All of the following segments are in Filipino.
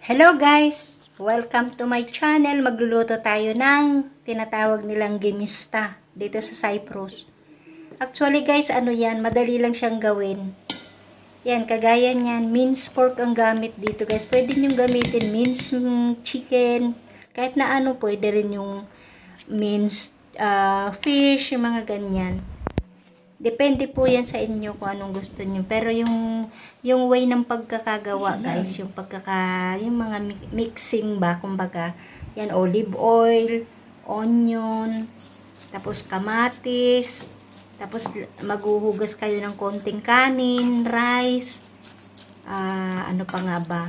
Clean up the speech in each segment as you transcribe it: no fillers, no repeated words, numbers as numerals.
Hello guys! Welcome to my channel. Magluluto tayo ng tinatawag nilang gimista dito sa Cyprus. Actually guys, ano yan? Madali lang siyang gawin. Yan, kagaya niyan. Minced pork ang gamit dito guys. Pwede nyo gamitin minced chicken. Kahit na ano, pwede rin yung minced fish, yung mga ganyan. Depende po yan sa inyo kung anong gusto nyo. Pero yung way ng pagkakagawa guys, yung mga mixing ba, kumbaga, yan, olive oil, onion, tapos kamatis, tapos maghuhugas kayo ng konting kanin, rice, ano pa nga ba,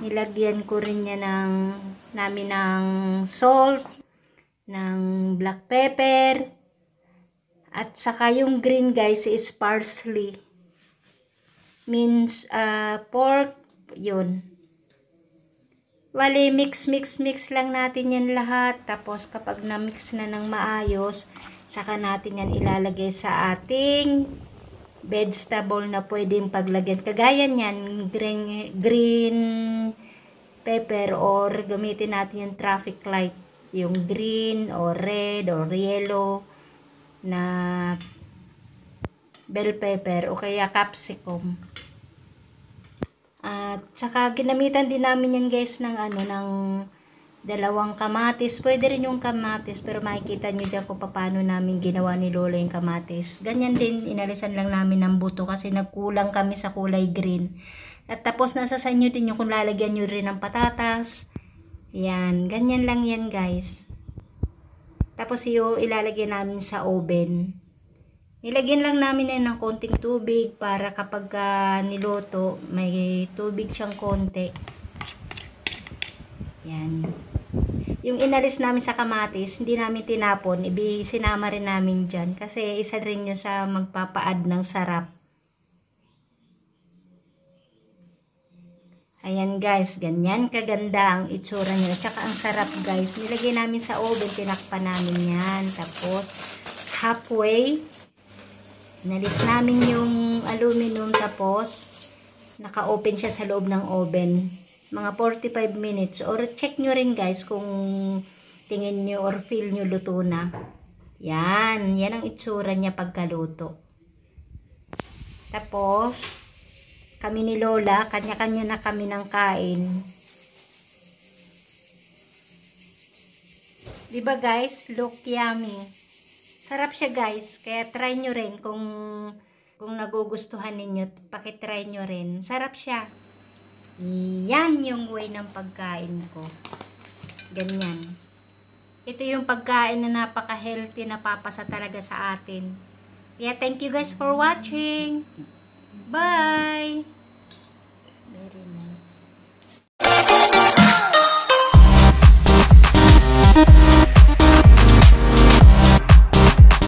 nilagyan ko rin niya namin ng salt, ng black pepper, at saka yung green guys is parsley. Means pork, yun. Wali, mix lang natin yan lahat. Tapos kapag na-mix na ng maayos, saka natin yan ilalagay sa ating vegetable na pwedeng paglagyan. Kagaya niyan, green pepper or gamitin natin yung traffic light. Yung green or red or yellow na bell pepper o kaya capsicum. At saka ginamitan din namin yan guys ng ng dalawang kamatis. Pwede rin yung kamatis pero makikita nyo dyan kung paano namin ginawa ni Lola yung kamatis. Ganyan din, inalisan lang namin ng buto kasi nagkulang kami sa kulay green. At tapos nasa sa inyo din yung kung lalagyan nyo rin ng patatas. Yan, ganyan lang yan guys. Tapos yung ilalagay namin sa oven. Nilagyan lang namin yan ng konting tubig para kapag niluto, may tubig siyang konti. Yan. Yung inalis namin sa kamatis, hindi namin tinapon. Sinama rin namin dyan. Kasi isa rin yun sa magpapaad ng sarap. Ayan guys, ganyan kaganda ang itsura niya. Tsaka ang sarap guys. Nilagay namin sa oven, tinakpan namin yan. Tapos, halfway, inalis namin yung aluminum. Tapos, naka-open siya sa loob ng oven. Mga 45 minutes. Or check nyo rin guys kung tingin nyo or feel nyo luto na. Yan. Yan ang itsura niya pagkaluto. Tapos, kami ni Lola, kanya-kanya na kami ng kain. Diba guys? Look yummy. Sarap siya guys. Kaya try nyo rin kung nagugustuhan ninyo. Pakitry nyo rin. Sarap siya. Yan yung way ng pagkain ko. Ganyan. Ito yung pagkain na napaka-healthy na papasa talaga sa atin. Kaya thank you guys for watching. Bye! Very nice.